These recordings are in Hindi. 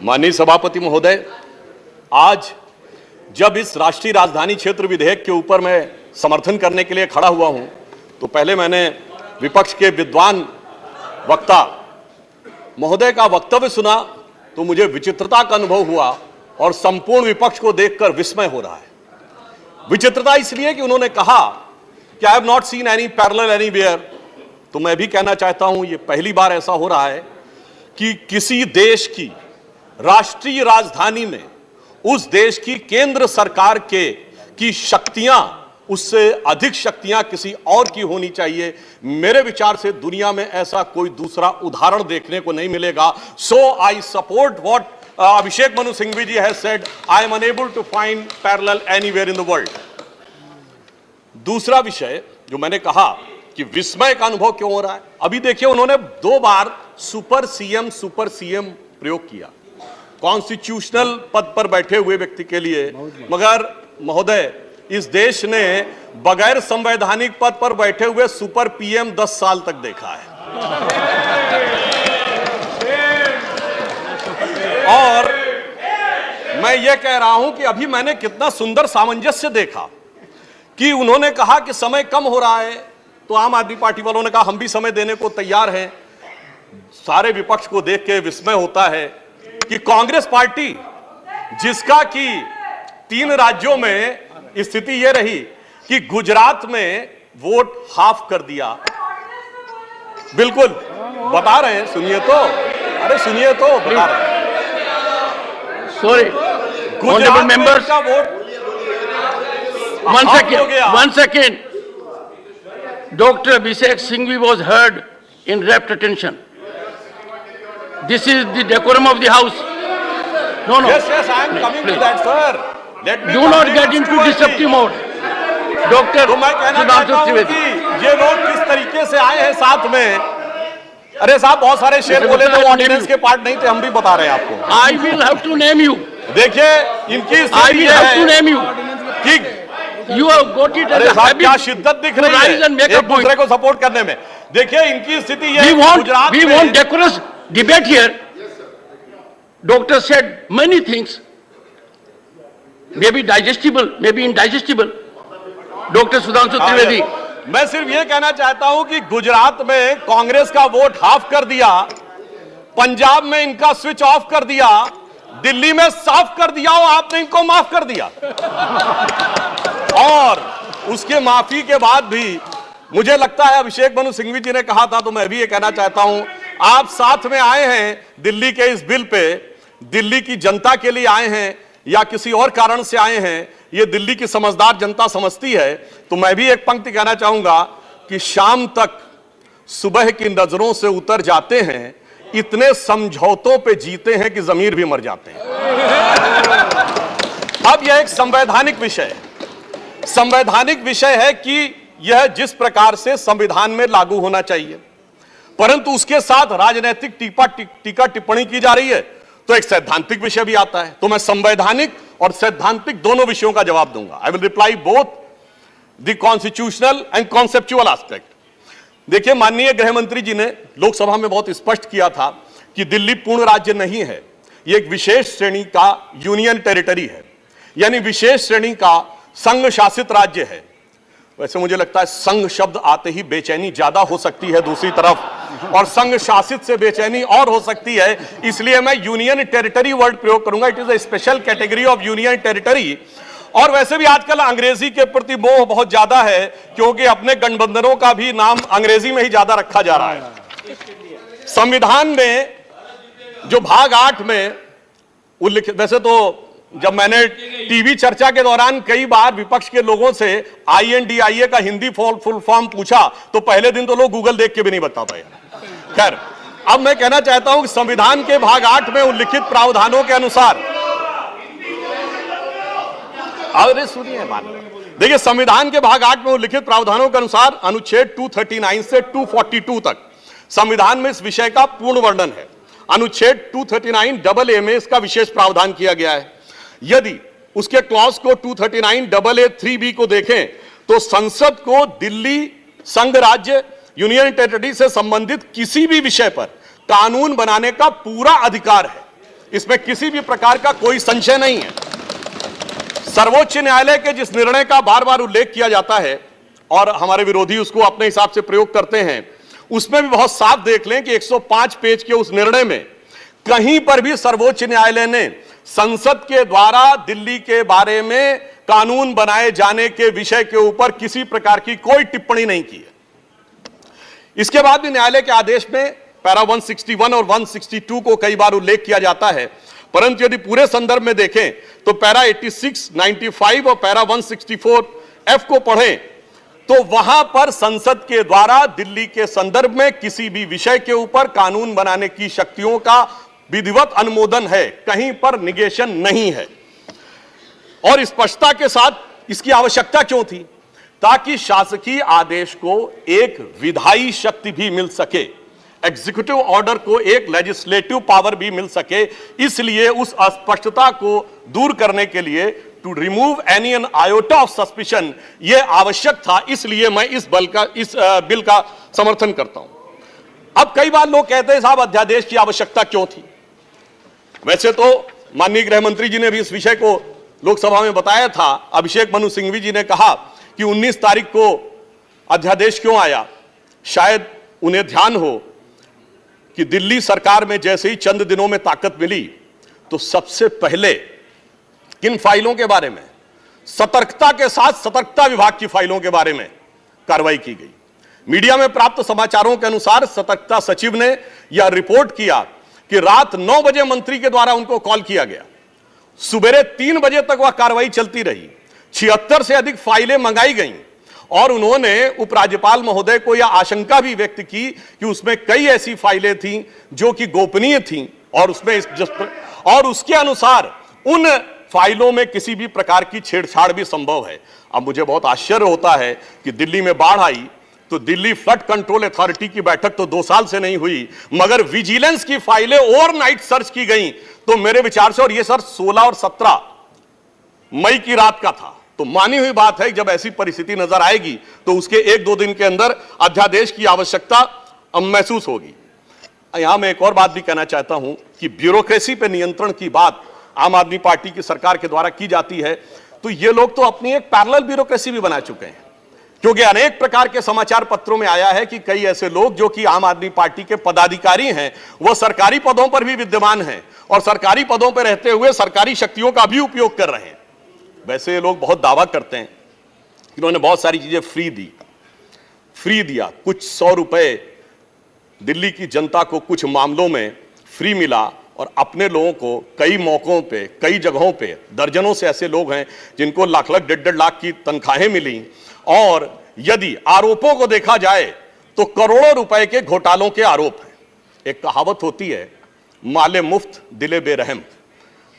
माननीय सभापति महोदय, आज जब इस राष्ट्रीय राजधानी क्षेत्र विधेयक के ऊपर मैं समर्थन करने के लिए खड़ा हुआ हूं, तो पहले मैंने विपक्ष के विद्वान वक्ता महोदय का वक्तव्य सुना तो मुझे विचित्रता का अनुभव हुआ और संपूर्ण विपक्ष को देखकर विस्मय हो रहा है। विचित्रता इसलिए कि उन्होंने कहा कि I have not seen any parallel anywhere. तो मैं भी कहना चाहता हूं, ये पहली बार ऐसा हो रहा है कि किसी देश की राष्ट्रीय राजधानी में उस देश की केंद्र सरकार की शक्तियां, उससे अधिक शक्तियां किसी और की होनी चाहिए। मेरे विचार से दुनिया में ऐसा कोई दूसरा उदाहरण देखने को नहीं मिलेगा। So I support what Abhishek Manu Singhvi ji has said, I'm unable to find parallel anywhere in the world. दूसरा विषय जो मैंने कहा कि विस्मय का अनुभव क्यों हो रहा है, अभी देखिए उन्होंने 2 बार सुपर सीएम प्रयोग किया कॉन्स्टिट्यूशनल पद पर बैठे हुए व्यक्ति के लिए, मगर महोदय इस देश ने बगैर संवैधानिक पद पर बैठे हुए सुपर पीएम 10 साल तक देखा है। और मैं ये कह रहा हूं कि अभी मैंने कितना सुंदर सामंजस्य देखा कि उन्होंने कहा कि समय कम हो रहा है, तो आम आदमी पार्टी वालों ने कहा हम भी समय देने को तैयार हैं। सारे विपक्ष को देख के विस्मय होता है कि कांग्रेस पार्टी, जिसका कि 3 राज्यों में स्थिति यह रही कि गुजरात में वोट हाफ कर दिया, बिल्कुल बता रहे हैं, सुनिए तो, अरे सुनिए तो, बता रहे हैं। सॉरी, गुजरात मेंबर्स का vote one second. Dr. Abhishek Singhvi was heard in rapt attention. This is the decorum of the house. No. Yes, I am coming to that, sir. Let me do not get into disruptive mode. Dr. तो मैं कहना चाहता हूं कि ये लोग किस तरीके से आए हैं साथ में। अरे साहब, बहुत सारे शेर बोले तो ऑर्डिनेंस के पार्ट नहीं थे, हम भी बता रहे हैं आपको। I will have to name you. देखिए इनकी I will have to name you. कि You have got it as a habit. क्या शिद्दत दिख रही है एक दूसरे को सपोर्ट करने में। देखिए इनकी स्थिति ये we want decorous debate here. Doctor said many things, maybe digestible, maybe indigestible. Dr. Sudhanshu Trivedi. मैं सिर्फ ये कहना चाहता हूं कि गुजरात में कांग्रेस का वोट हाफ कर दिया, पंजाब में इनका स्विच ऑफ कर दिया, दिल्ली में साफ कर दिया और आपने इनको माफ कर दिया। और उसके माफी के बाद भी मुझे लगता है, अभिषेक मनु सिंघवी जी ने कहा था तो मैं भी ये कहना चाहता हूं, आप साथ में आए हैं दिल्ली के इस बिल पे, दिल्ली की जनता के लिए आए हैं या किसी और कारण से आए हैं, ये दिल्ली की समझदार जनता समझती है। तो मैं भी एक पंक्ति कहना चाहूंगा कि शाम तक सुबह की नजरों से उतर जाते हैं, इतने समझौतों पे जीते हैं कि जमीर भी मर जाते हैं। अब यह एक संवैधानिक विषय है। संवैधानिक विषय है कि यह जिस प्रकार से संविधान में लागू होना चाहिए, परंतु उसके साथ राजनीतिक टीका टिप्पणी की जा रही है, तो एक सैद्धांतिक विषय भी आता है। तो मैं संवैधानिक और सैद्धांतिक दोनों विषयों का जवाब दूंगा। I will reply both the constitutional and conceptual aspect. देखिए, माननीय गृह मंत्री जी ने लोकसभा में बहुत स्पष्ट किया था कि दिल्ली पूर्ण राज्य नहीं है, यह एक विशेष श्रेणी का यूनियन टेरिटरी है, यानी विशेष श्रेणी का संघ शासित राज्य है। वैसे मुझे लगता है संघ शब्द आते ही बेचैनी ज्यादा हो सकती है दूसरी तरफ, और संघ शासित से बेचैनी और हो सकती है, इसलिए मैं यूनियन टेरिटरी वर्ड प्रयोग करूंगा। It is a special category of union territory. और वैसे भी आजकल अंग्रेजी के प्रति मोह बहुत ज्यादा है, क्योंकि अपने गठबंधनों का भी नाम अंग्रेजी में ही ज्यादा रखा जा रहा है। संविधान में जो भाग 8 में उल्लिखित, वैसे तो जब मैंने टीवी चर्चा के दौरान कई बार विपक्ष के लोगों से INDIA का हिंदी फुल फॉर्म पूछा, तो पहले दिन तो लोग गूगल देख के भी नहीं बता पाए। खैर, अब मैं कहना चाहता हूं कि संविधान के भाग 8 में उल्लिखित प्रावधानों के अनुसार, अरे सुनिए, देखिए संविधान के भाग 8 में उल्लिखित प्रावधानों के अनुसार अनुच्छेद 239 से 242 तक संविधान में इस विषय का पूर्ण वर्णन है। अनुच्छेद 239AA में इसका विशेष प्रावधान किया गया है। यदि उसके क्लॉज को 239AA3B को देखें तो संसद को दिल्ली संघ राज्य यूनियन टेरिटरी से संबंधित किसी भी विषय पर कानून बनाने का पूरा अधिकार है। इसमें किसी भी प्रकार का कोई संशय नहीं है। सर्वोच्च न्यायालय के जिस निर्णय का बार बार उल्लेख किया जाता है और हमारे विरोधी उसको अपने हिसाब से प्रयोग करते हैं, उसमें भी बहुत साफ देख लें कि 105 पेज के उस निर्णय में कहीं पर भी सर्वोच्च न्यायालय ने संसद के द्वारा दिल्ली के बारे में कानून बनाए जाने के विषय के ऊपर किसी प्रकार की कोई टिप्पणी नहीं की है। इसके बाद भी न्यायालय के आदेश में पैरा 161 और 162 को कई बार उल्लेख किया जाता है, परंतु यदि पूरे संदर्भ में देखें तो पैरा 86, 95 और पैरा 164F को पढ़ें तो वहां पर संसद के द्वारा दिल्ली के संदर्भ में किसी भी विषय के ऊपर कानून बनाने की शक्तियों का विधिवत अनुमोदन है, कहीं पर निगेशन नहीं है। और स्पष्टता के साथ इसकी आवश्यकता क्यों थी? ताकि शासकीय आदेश को एक विधायी शक्ति भी मिल सके, एग्जीक्यूटिव ऑर्डर को एक लेजिस्लेटिव पावर भी मिल सके। इसलिए उस अस्पष्टता को दूर करने के लिए, to remove any an iota of suspicion, यह आवश्यक था। इसलिए मैं इस बिल का समर्थन करता हूं। अब कई बार लोग कहते हैं साहब अध्यादेश की आवश्यकता क्यों थी? वैसे तो माननीय गृह मंत्री जी ने भी इस विषय को लोकसभा में बताया था। अभिषेक मनु सिंघवी जी ने कहा कि 19 तारीख को अध्यादेश क्यों आया। शायद उन्हें ध्यान हो कि दिल्ली सरकार में जैसे ही चंद दिनों में ताकत मिली तो सबसे पहले किन फाइलों के बारे में, सतर्कता के साथ सतर्कता विभाग की फाइलों के बारे में कार्रवाई की गई। मीडिया में प्राप्त समाचारों के अनुसार सतर्कता सचिव ने यह रिपोर्ट किया कि रात 9 बजे मंत्री के द्वारा उनको कॉल किया गया, सुबह 3 बजे तक वह कार्रवाई चलती रही, 76 से अधिक फाइलें मंगाई गईं और उन्होंने उपराज्यपाल महोदय को यह आशंका भी व्यक्त की कि उसमें कई ऐसी फाइलें थीं जो कि गोपनीय थीं और उसके अनुसार उन फाइलों में किसी भी प्रकार की छेड़छाड़ भी संभव है। अब मुझे बहुत आश्चर्य होता है कि दिल्ली में बाढ़ आई तो दिल्ली फ्लड कंट्रोल अथॉरिटी की बैठक तो 2 साल से नहीं हुई, मगर विजिलेंस की फाइलें ओवरनाइट सर्च की गई। तो मेरे विचार से, और ये सर 16 और 17 मई की रात का था, तो मानी हुई बात है जब ऐसी परिस्थिति नजर आएगी तो उसके 1-2 दिन के अंदर अध्यादेश की आवश्यकता महसूस होगी। यहां मैं एक और बात भी कहना चाहता हूं कि ब्यूरोक्रेसी पर नियंत्रण की बात आम आदमी पार्टी की सरकार के द्वारा की जाती है, तो ये लोग तो अपनी एक पैरेलल ब्यूरोक्रेसी भी बना चुके हैं, क्योंकि अनेक प्रकार के समाचार पत्रों में आया है कि कई ऐसे लोग जो कि आम आदमी पार्टी के पदाधिकारी हैं, वो सरकारी पदों पर भी विद्यमान हैं और सरकारी पदों पर रहते हुए सरकारी शक्तियों का भी उपयोग कर रहे हैं। वैसे ये लोग बहुत दावा करते हैं कि इन्होंने बहुत सारी चीजें फ्री दिया, कुछ 100 रुपए दिल्ली की जनता को कुछ मामलों में फ्री मिला और अपने लोगों को कई मौकों पे, कई जगहों पे, दर्जनों से ऐसे लोग हैं जिनको लाख लाख 1.5 लाख की तनख्वाहें मिली। और यदि आरोपों को देखा जाए तो करोड़ों रुपए के घोटालों के आरोप हैं। एक कहावत होती है, माले मुफ्त दिले बेरहम।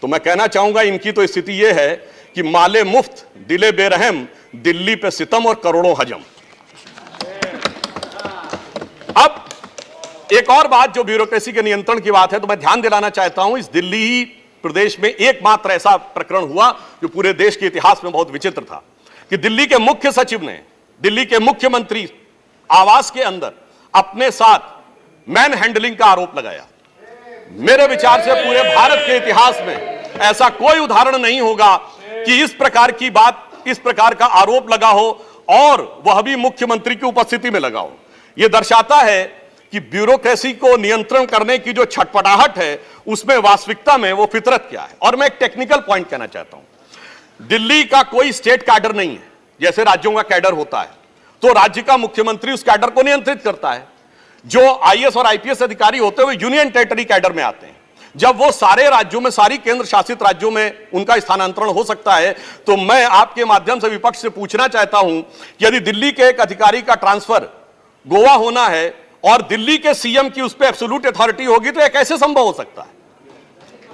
तो मैं कहना चाहूंगा इनकी तो स्थिति यह है कि माले मुफ्त दिले बेरहम, दिल्ली पे सितम और करोड़ों हजम। अब एक और बात जो ब्यूरोक्रेसी के नियंत्रण की बात है, तो मैं ध्यान दिलाना चाहता हूं, इस दिल्ली प्रदेश में एकमात्र ऐसा प्रकरण हुआ जो पूरे देश के इतिहास में बहुत विचित्र था कि दिल्ली के मुख्य सचिव ने दिल्ली के मुख्यमंत्री आवास के अंदर अपने साथ मैन हैंडलिंग का आरोप लगाया। मेरे विचार से पूरे भारत के इतिहास में ऐसा कोई उदाहरण नहीं होगा कि इस प्रकार की बात, इस प्रकार का आरोप लगा हो और वह भी मुख्यमंत्री की उपस्थिति में लगा हो। यह दर्शाता है कि ब्यूरोक्रेसी को नियंत्रण करने की जो छटपटाहट है उसमें वास्तविकता में वो फितरत क्या है। और मैं एक टेक्निकल पॉइंट कहना चाहता हूं, दिल्ली का कोई स्टेट कैडर नहीं है, जैसे राज्यों का कैडर होता है तो राज्य का मुख्यमंत्री उस कैडर को नियंत्रित करता है। जो आईएएस और आईपीएस अधिकारी होते हुए यूनियन टेरिटरी कैडर में आते हैं, जब वो सारे राज्यों में, सारी केंद्र शासित राज्यों में उनका स्थानांतरण हो सकता है, तो मैं आपके माध्यम से विपक्ष से पूछना चाहता हूं कि यदि दिल्ली के एक अधिकारी का ट्रांसफर गोवा होना है और दिल्ली के सीएम की उस पर एब्सोल्यूट अथॉरिटी होगी तो यह कैसे संभव हो सकता है?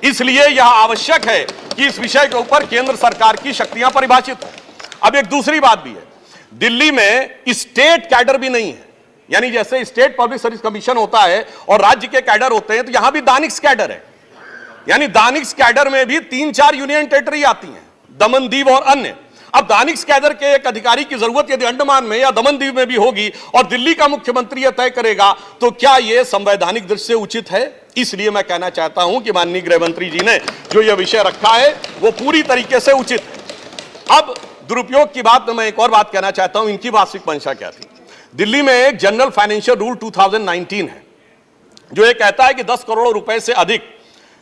इसलिए यह आवश्यक है कि इस विषय के ऊपर केंद्र सरकार की शक्तियां परिभाषित हो। अब एक दूसरी बात भी है, दिल्ली में स्टेट कैडर भी नहीं है, यानी जैसे स्टेट पब्लिक सर्विस कमीशन होता है और राज्य के कैडर होते हैं, तो यहां भी दानिक्स कैडर है। यानी दानिक्स कैडर में भी 3-4 यूनियन टेरिटरी आती हैं, दमन दीव और अन्य। अब दानिक्स कैडर के एक अधिकारी की जरूरत यदि अंडमान में या दमन दीव में भी होगी और दिल्ली का मुख्यमंत्री यह तय करेगा, तो क्या यह संवैधानिक दृष्टि से उचित है? इसलिए मैं कहना चाहता हूं कि माननीय गृह मंत्री जी ने जो यह विषय रखा है वो पूरी तरीके से उचित है। अब दुरुपयोग की बात में मैं एक और बात कहना चाहता हूं, इनकी वास्तविक मंशा क्या थी। दिल्ली में एक जनरल फाइनेंशियल रूल 2019 है जो ये कहता है कि 10 करोड़ रुपए से अधिक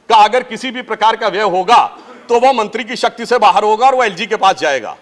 का अगर किसी भी प्रकार का व्यय होगा तो वह मंत्री की शक्ति से बाहर होगा और वह एलजी के पास जाएगा।